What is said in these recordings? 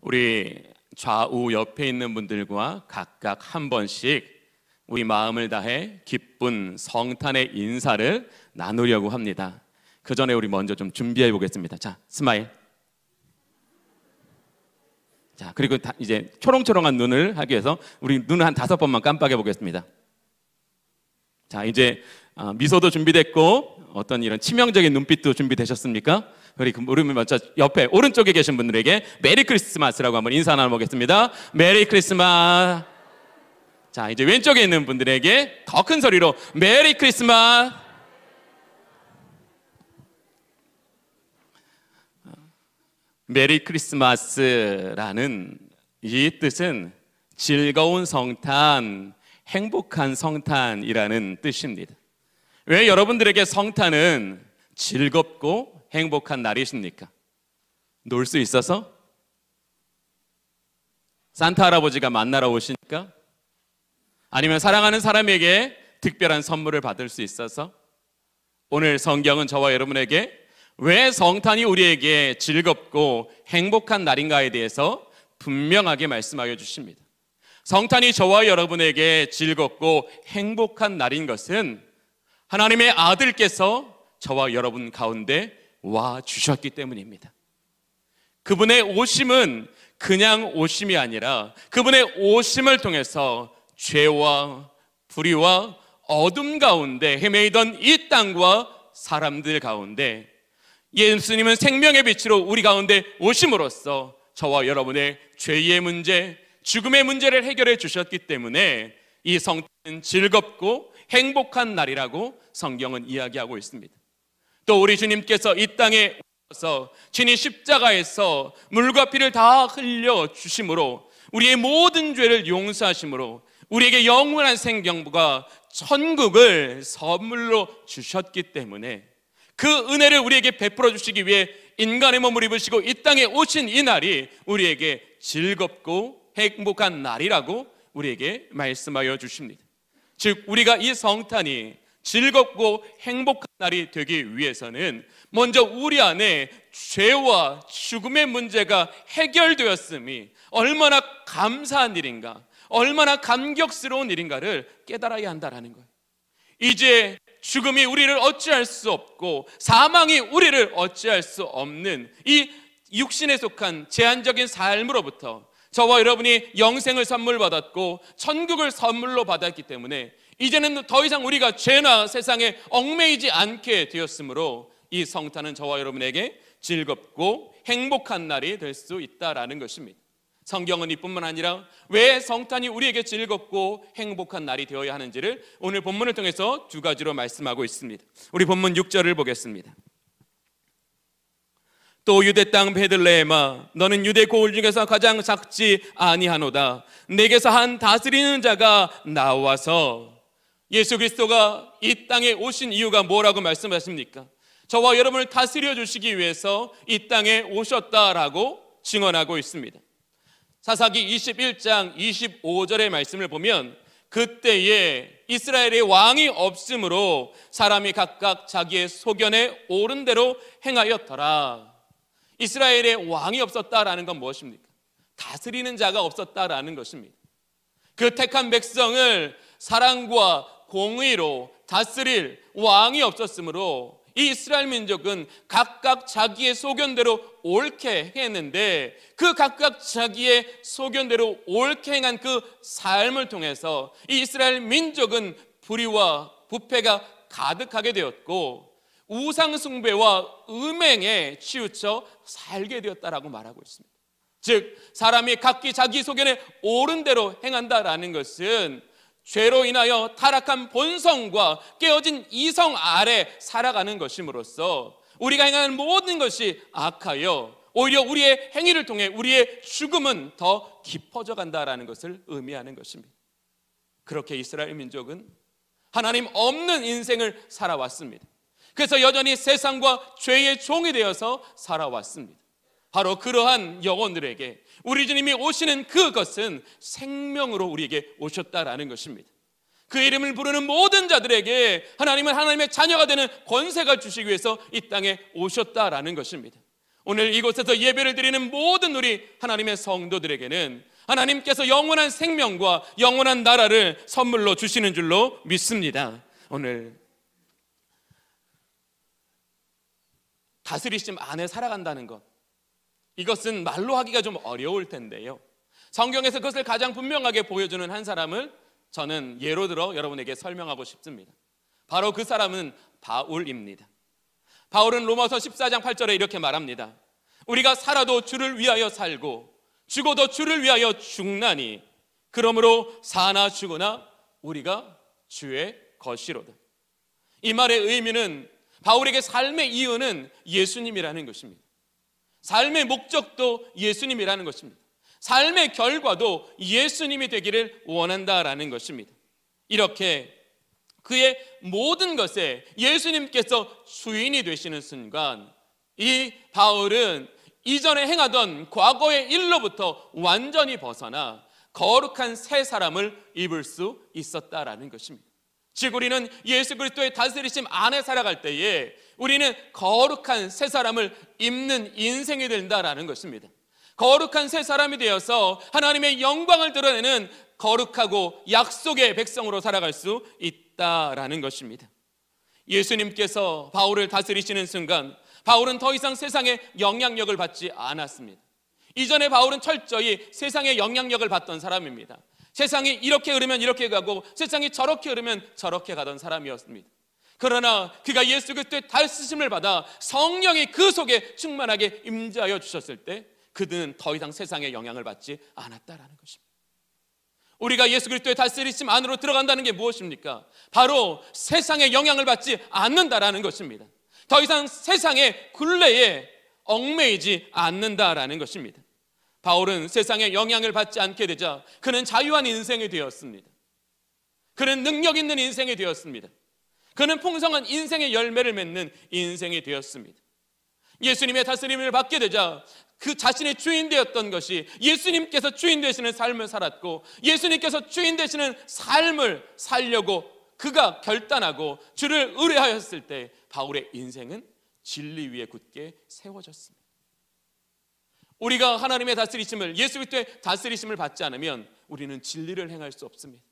우리 좌우 옆에 있는 분들과 각각 한 번씩 우리 마음을 다해 기쁜 성탄의 인사를 나누려고 합니다. 그 전에 우리 먼저 좀 준비해 보겠습니다. 자, 스마일. 자, 그리고 이제 초롱초롱한 눈을 하기 위해서 우리 눈을 한 5번만 깜빡여 보겠습니다. 자, 이제 미소도 준비됐고 어떤 이런 치명적인 눈빛도 준비되셨습니까? 우리 먼저 옆에 오른쪽에 계신 분들에게 메리 크리스마스라고 한번 인사 나눠보겠습니다. 메리 크리스마스. 자, 이제 왼쪽에 있는 분들에게 더 큰 소리로 메리 크리스마스. 메리 크리스마스라는 이 뜻은 즐거운 성탄, 행복한 성탄이라는 뜻입니다. 왜 여러분들에게 성탄은 즐겁고 행복한 날이십니까? 놀 수 있어서? 산타 할아버지가 만나러 오시니까? 아니면 사랑하는 사람에게 특별한 선물을 받을 수 있어서? 오늘 성경은 저와 여러분에게 왜 성탄이 우리에게 즐겁고 행복한 날인가에 대해서 분명하게 말씀하여 주십니다. 성탄이 저와 여러분에게 즐겁고 행복한 날인 것은 하나님의 아들께서 저와 여러분 가운데 와 주셨기 때문입니다. 그분의 오심은 그냥 오심이 아니라 그분의 오심을 통해서 죄와 불의와 어둠 가운데 헤매이던 이 땅과 사람들 가운데 예수님은 생명의 빛으로 우리 가운데 오심으로써 저와 여러분의 죄의 문제, 죽음의 문제를 해결해 주셨기 때문에 이 성탄은 즐겁고 행복한 날이라고 성경은 이야기하고 있습니다. 또 우리 주님께서 이 땅에 오셔서 친히 십자가에서 물과 피를 다 흘려 주심으로 우리의 모든 죄를 용서하심으로 우리에게 영원한 생명과 천국을 선물로 주셨기 때문에 그 은혜를 우리에게 베풀어 주시기 위해 인간의 몸을 입으시고 이 땅에 오신 이 날이 우리에게 즐겁고 행복한 날이라고 우리에게 말씀하여 주십니다. 즉 우리가 이 성탄이 즐겁고 행복한 날이 되기 위해서는 먼저 우리 안에 죄와 죽음의 문제가 해결되었음이 얼마나 감사한 일인가, 얼마나 감격스러운 일인가를 깨달아야 한다는 거예요. 이제 죽음이 우리를 어찌할 수 없고 사망이 우리를 어찌할 수 없는 이 육신에 속한 제한적인 삶으로부터 저와 여러분이 영생을 선물 받았고 천국을 선물로 받았기 때문에 이제는 더 이상 우리가 죄나 세상에 얽매이지 않게 되었으므로 이 성탄은 저와 여러분에게 즐겁고 행복한 날이 될 수 있다라는 것입니다. 성경은 이뿐만 아니라 왜 성탄이 우리에게 즐겁고 행복한 날이 되어야 하는지를 오늘 본문을 통해서 2가지로 말씀하고 있습니다. 우리 본문 6절을 보겠습니다. 또 유대 땅 베들레헴아 너는 유대 고을 중에서 가장 작지 아니하노다. 내게서 한 다스리는 자가 나와서. 예수 그리스도가 이 땅에 오신 이유가 뭐라고 말씀하십니까? 저와 여러분을 다스려 주시기 위해서 이 땅에 오셨다라고 증언하고 있습니다. 사사기 21장 25절의 말씀을 보면 그때에 이스라엘의 왕이 없으므로 사람이 각각 자기의 소견에 옳은 대로 행하였더라. 이스라엘의 왕이 없었다라는 건 무엇입니까? 다스리는 자가 없었다라는 것입니다. 그 택한 백성을 사랑과 공의로 다스릴 왕이 없었으므로 이 이스라엘 민족은 각각 자기의 소견대로 옳게 행했는데 그 각각 자기의 소견대로 옳게 행한 그 삶을 통해서 이 이스라엘 민족은 불의와 부패가 가득하게 되었고 우상 숭배와 음행에 치우쳐 살게 되었다라고 말하고 있습니다. 즉 사람이 각기 자기 소견에 옳은 대로 행한다라는 것은 죄로 인하여 타락한 본성과 깨어진 이성 아래 살아가는 것임으로써 우리가 행하는 모든 것이 악하여 오히려 우리의 행위를 통해 우리의 죽음은 더 깊어져 간다라는 것을 의미하는 것입니다. 그렇게 이스라엘 민족은 하나님 없는 인생을 살아왔습니다. 그래서 여전히 세상과 죄의 종이 되어서 살아왔습니다. 바로 그러한 영혼들에게 우리 주님이 오시는 그것은 생명으로 우리에게 오셨다라는 것입니다. 그 이름을 부르는 모든 자들에게 하나님은 하나님의 자녀가 되는 권세가 주시기 위해서 이 땅에 오셨다라는 것입니다. 오늘 이곳에서 예배를 드리는 모든 우리 하나님의 성도들에게는 하나님께서 영원한 생명과 영원한 나라를 선물로 주시는 줄로 믿습니다. 오늘 다스리심 안에 살아간다는 것, 이것은 말로 하기가 좀 어려울 텐데요, 성경에서 그것을 가장 분명하게 보여주는 한 사람을 저는 예로 들어 여러분에게 설명하고 싶습니다. 바로 그 사람은 바울입니다. 바울은 로마서 14장 8절에 이렇게 말합니다. 우리가 살아도 주를 위하여 살고 죽어도 주를 위하여 죽나니 그러므로 사나 죽으나 우리가 주의 것이로다. 이 말의 의미는 바울에게 삶의 이유는 예수님이라는 것입니다. 삶의 목적도 예수님이라는 것입니다. 삶의 결과도 예수님이 되기를 원한다라는 것입니다. 이렇게 그의 모든 것에 예수님께서 주인이 되시는 순간 이 바울은 이전에 행하던 과거의 일로부터 완전히 벗어나 거룩한 새 사람을 입을 수 있었다라는 것입니다. 즉 우리는 예수 그리스도의 다스리심 안에 살아갈 때에 우리는 거룩한 새 사람을 입는 인생이 된다라는 것입니다. 거룩한 새 사람이 되어서 하나님의 영광을 드러내는 거룩하고 약속의 백성으로 살아갈 수 있다라는 것입니다. 예수님께서 바울을 다스리시는 순간 바울은 더 이상 세상의 영향력을 받지 않았습니다. 이전에 바울은 철저히 세상의 영향력을 받던 사람입니다. 세상이 이렇게 흐르면 이렇게 가고 세상이 저렇게 흐르면 저렇게 가던 사람이었습니다. 그러나 그가 예수 그리스도의 다스리심을 받아 성령이 그 속에 충만하게 임재하여 주셨을 때 그는 더 이상 세상의 영향을 받지 않았다라는 것입니다. 우리가 예수 그리스도의 다스리심 안으로 들어간다는 게 무엇입니까? 바로 세상의 영향을 받지 않는다라는 것입니다. 더 이상 세상의 굴레에 얽매이지 않는다라는 것입니다. 바울은 세상의 영향을 받지 않게 되자 그는 자유한 인생이 되었습니다. 그는 능력 있는 인생이 되었습니다. 그는 풍성한 인생의 열매를 맺는 인생이 되었습니다. 예수님의 다스림을 받게 되자 그 자신의 주인 되었던 것이 예수님께서 주인 되시는 삶을 살았고 예수님께서 주인 되시는 삶을 살려고 그가 결단하고 주를 의뢰하였을 때 바울의 인생은 진리 위에 굳게 세워졌습니다. 우리가 하나님의 다스리심을, 예수 그리스도의 다스리심을 받지 않으면 우리는 진리를 행할 수 없습니다.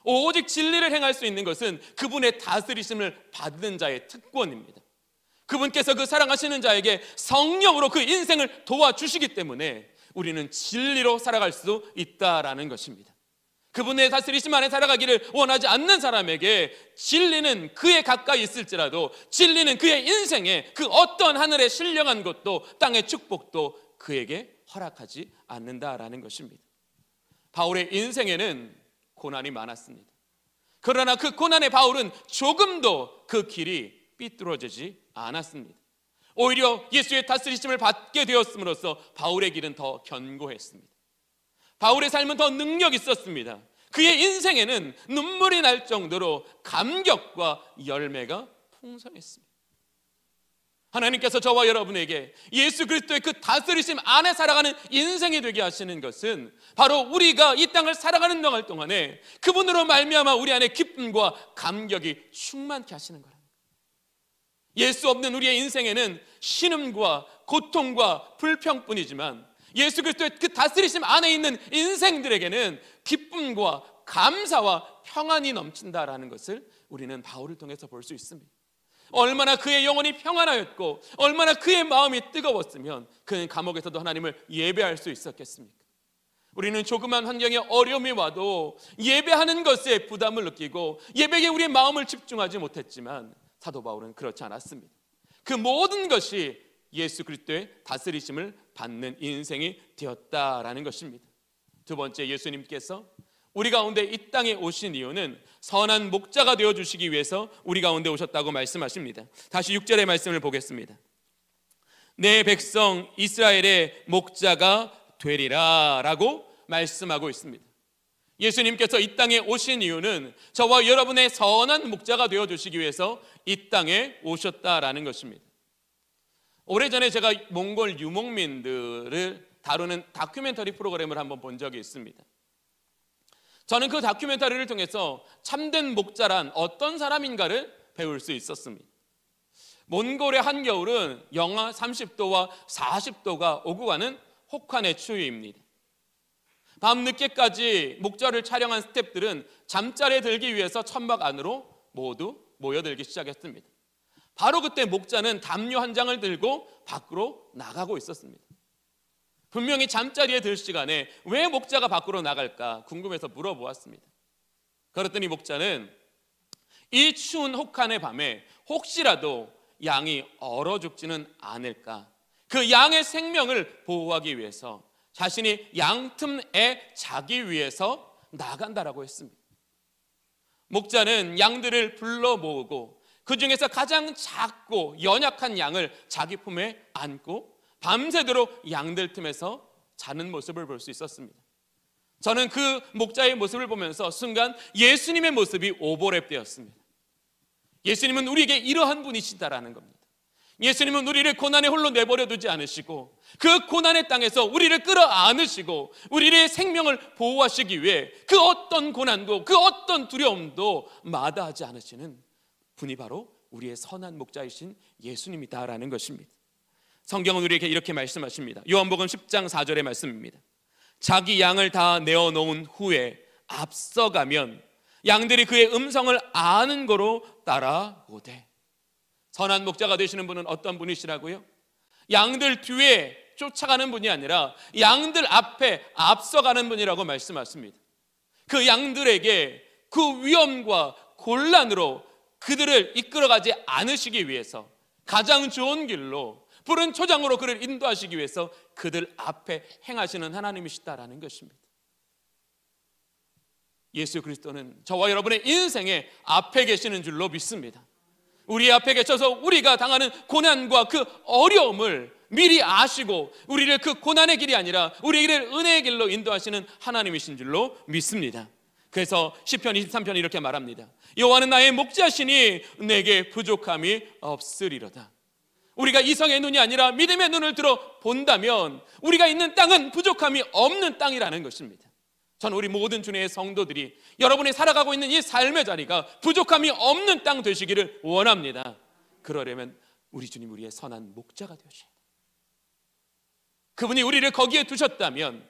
오직 진리를 행할 수 있는 것은 그분의 다스리심을 받는 자의 특권입니다. 그분께서 그 사랑하시는 자에게 성령으로 그 인생을 도와주시기 때문에 우리는 진리로 살아갈 수 있다라는 것입니다. 그분의 다스리심 안에 살아가기를 원하지 않는 사람에게 진리는 그에 가까이 있을지라도 진리는 그의 인생에 그 어떤 하늘의 신령한 것도 땅의 축복도 그에게 허락하지 않는다라는 것입니다. 바울의 인생에는 고난이 많았습니다. 그러나 그 고난의 바울은 조금도 그 길이 삐뚤어지지 않았습니다. 오히려 예수의 다스리심을 받게 되었음으로써 바울의 길은 더 견고했습니다. 바울의 삶은 더 능력 있었습니다. 그의 인생에는 눈물이 날 정도로 감격과 열매가 풍성했습니다. 하나님께서 저와 여러분에게 예수 그리스도의 그 다스리심 안에 살아가는 인생이 되게 하시는 것은 바로 우리가 이 땅을 살아가는 동안에 그분으로 말미암아 우리 안에 기쁨과 감격이 충만케 하시는 거랍니다. 예수 없는 우리의 인생에는 신음과 고통과 불평뿐이지만 예수 그리스도의 그 다스리심 안에 있는 인생들에게는 기쁨과 감사와 평안이 넘친다라는 것을 우리는 바울을 통해서 볼 수 있습니다. 얼마나 그의 영혼이 평안하였고 얼마나 그의 마음이 뜨거웠으면 그는 감옥에서도 하나님을 예배할 수 있었겠습니까? 우리는 조그만 환경에 어려움이 와도 예배하는 것에 부담을 느끼고 예배에 우리의 마음을 집중하지 못했지만 사도 바울은 그렇지 않았습니다. 그 모든 것이 예수 그리스도의 다스리심을 받는 인생이 되었다라는 것입니다. 두 번째, 예수님께서 우리 가운데 이 땅에 오신 이유는 선한 목자가 되어주시기 위해서 우리 가운데 오셨다고 말씀하십니다. 다시 6절의 말씀을 보겠습니다. 내 백성 이스라엘의 목자가 되리라 라고 말씀하고 있습니다. 예수님께서 이 땅에 오신 이유는 저와 여러분의 선한 목자가 되어주시기 위해서 이 땅에 오셨다라는 것입니다. 오래전에 제가 몽골 유목민들을 다루는 다큐멘터리 프로그램을 한번 본 적이 있습니다. 저는 그 다큐멘터리를 통해서 참된 목자란 어떤 사람인가를 배울 수 있었습니다. 몬골의 한겨울은 영하 30도와 40도가 오고 가는 혹한의 추위입니다. 밤늦게까지 목자를 촬영한 스태프들은 잠자리에 들기 위해서 천막 안으로 모두 모여들기 시작했습니다. 바로 그때 목자는 담요 한 장을 들고 밖으로 나가고 있었습니다. 분명히 잠자리에 들 시간에 왜 목자가 밖으로 나갈까 궁금해서 물어보았습니다. 그랬더니 목자는 이 추운 혹한의 밤에 혹시라도 양이 얼어 죽지는 않을까, 그 양의 생명을 보호하기 위해서 자신이 양틈에 자기 위해서 나간다라고 했습니다. 목자는 양들을 불러 모으고 그 중에서 가장 작고 연약한 양을 자기 품에 안고 밤새도록 양들 틈에서 자는 모습을 볼 수 있었습니다. 저는 그 목자의 모습을 보면서 순간 예수님의 모습이 오버랩되었습니다. 예수님은 우리에게 이러한 분이시다라는 겁니다. 예수님은 우리를 고난에 홀로 내버려 두지 않으시고 그 고난의 땅에서 우리를 끌어안으시고 우리의 생명을 보호하시기 위해 그 어떤 고난도 그 어떤 두려움도 마다하지 않으시는 분이 바로 우리의 선한 목자이신 예수님이다라는 것입니다. 성경은 우리에게 이렇게 말씀하십니다. 요한복음 10장 4절의 말씀입니다. 자기 양을 다 내어놓은 후에 앞서가면 양들이 그의 음성을 아는 거로 따라오되. 선한 목자가 되시는 분은 어떤 분이시라고요? 양들 뒤에 쫓아가는 분이 아니라 양들 앞에 앞서가는 분이라고 말씀하십니다. 그 양들에게 그 위험과 곤란으로 그들을 이끌어가지 않으시기 위해서 가장 좋은 길로 푸른 초장으로 그를 인도하시기 위해서 그들 앞에 행하시는 하나님이시다라는 것입니다. 예수 그리스도는 저와 여러분의 인생의 앞에 계시는 줄로 믿습니다. 우리 앞에 계셔서 우리가 당하는 고난과 그 어려움을 미리 아시고 우리를 그 고난의 길이 아니라 우리를 은혜의 길로 인도하시는 하나님이신 줄로 믿습니다. 그래서 시편 23편 이렇게 말합니다. 여호와는 나의 목자시니 내게 부족함이 없으리로다. 우리가 이성의 눈이 아니라 믿음의 눈을 들어 본다면 우리가 있는 땅은 부족함이 없는 땅이라는 것입니다. 저는 우리 모든 주님의 성도들이 여러분이 살아가고 있는 이 삶의 자리가 부족함이 없는 땅 되시기를 원합니다. 그러려면 우리 주님 우리의 선한 목자가 되셔야 돼요. 그분이 우리를 거기에 두셨다면,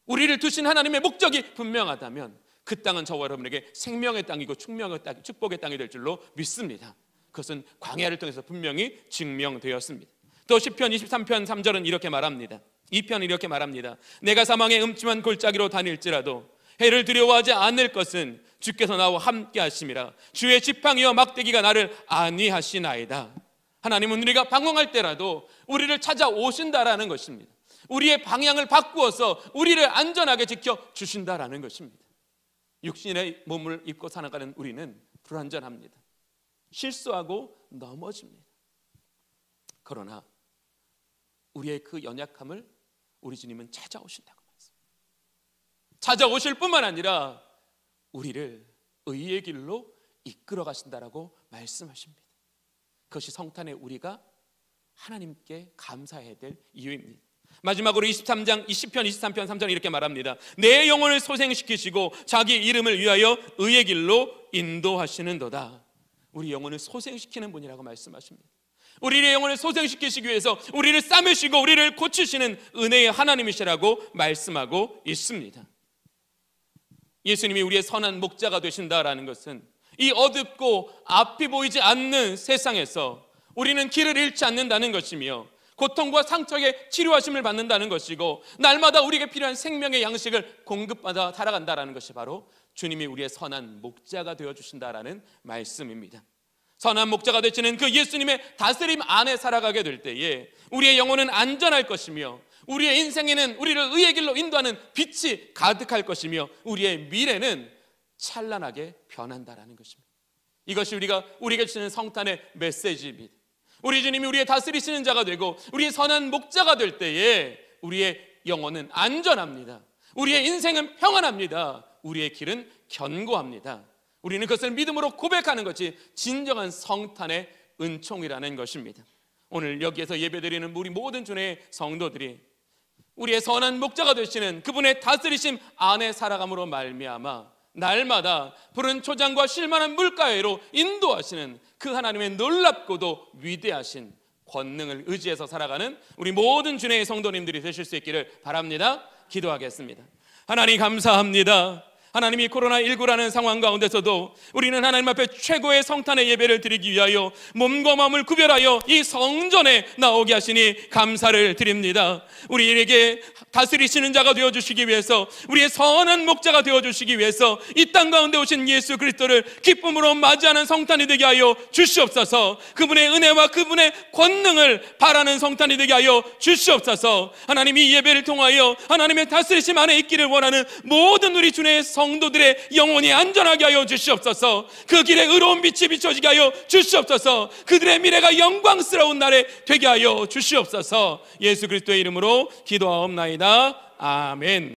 우리를 두신 하나님의 목적이 분명하다면 그 땅은 저와 여러분에게 생명의 땅이고 축복의 땅이 될 줄로 믿습니다. 그것은 광야를 통해서 분명히 증명되었습니다. 또 시편 23편 3절은 이렇게 말합니다. 이 편은 이렇게 말합니다. 내가 사망의 음침한 골짜기로 다닐지라도 해를 두려워하지 않을 것은 주께서 나와 함께 하심이라. 주의 지팡이와 막대기가 나를 안위하시나이다. 하나님은 우리가 방황할 때라도 우리를 찾아오신다라는 것입니다. 우리의 방향을 바꾸어서 우리를 안전하게 지켜주신다라는 것입니다. 육신의 몸을 입고 살아가는 우리는 불안전합니다. 실수하고 넘어집니다. 그러나 우리의 그 연약함을 우리 주님은 찾아오신다고 말씀합니다. 찾아오실 뿐만 아니라 우리를 의의 길로 이끌어 가신다라고 말씀하십니다. 그것이 성탄의 우리가 하나님께 감사해야 될 이유입니다. 마지막으로 23장 20편 23편 3절 이렇게 말합니다. 내 영혼을 소생시키시고 자기 이름을 위하여 의의 길로 인도하시는도다. 우리 영혼을 소생시키는 분이라고 말씀하십니다. 우리의 영혼을 소생시키시기 위해서 우리를 싸매시고 우리를 고치시는 은혜의 하나님이시라고 말씀하고 있습니다. 예수님이 우리의 선한 목자가 되신다라는 것은 이 어둡고 앞이 보이지 않는 세상에서 우리는 길을 잃지 않는다는 것이며 고통과 상처에 치료하심을 받는다는 것이고 날마다 우리에게 필요한 생명의 양식을 공급받아 살아간다는 것이 바로 주님이 우리의 선한 목자가 되어주신다라는 말씀입니다. 선한 목자가 되시는 그 예수님의 다스림 안에 살아가게 될 때에 우리의 영혼은 안전할 것이며 우리의 인생에는 우리를 의의 길로 인도하는 빛이 가득할 것이며 우리의 미래는 찬란하게 변한다라는 것입니다. 이것이 우리에게 주시는 성탄의 메시지입니다. 우리 주님이 우리의 다스리시는 자가 되고 우리의 선한 목자가 될 때에 우리의 영혼은 안전합니다. 우리의 인생은 평안합니다. 우리의 길은 견고합니다. 우리는 그것을 믿음으로 고백하는 것이 진정한 성탄의 은총이라는 것입니다. 오늘 여기에서 예배드리는 우리 모든 주의 성도들이 우리의 선한 목자가 되시는 그분의 다스리심 안에 살아감으로 말미암아 날마다 푸른 초장과 쉴만한 물가에로 인도하시는 그 하나님의 놀랍고도 위대하신 권능을 의지해서 살아가는 우리 모든 주님의 성도님들이 되실 수 있기를 바랍니다. 기도하겠습니다. 하나님 감사합니다. 하나님이 코로나19라는 상황 가운데서도 우리는 하나님 앞에 최고의 성탄의 예배를 드리기 위하여 몸과 마음을 구별하여 이 성전에 나오게 하시니 감사를 드립니다. 우리에게 다스리시는 자가 되어주시기 위해서, 우리의 선한 목자가 되어주시기 위해서 이 땅 가운데 오신 예수 그리스도를 기쁨으로 맞이하는 성탄이 되게 하여 주시옵소서. 그분의 은혜와 그분의 권능을 바라는 성탄이 되게 하여 주시옵소서. 하나님이 이 예배를 통하여 하나님의 다스리심 안에 있기를 원하는 모든 우리 주님의 성도들의 영혼이 안전하게 하여 주시옵소서. 그 길에 의로운 빛이 비춰지게 하여 주시옵소서. 그들의 미래가 영광스러운 날에 되게 하여 주시옵소서. 예수 그리스도의 이름으로 기도하옵나이다. 아멘.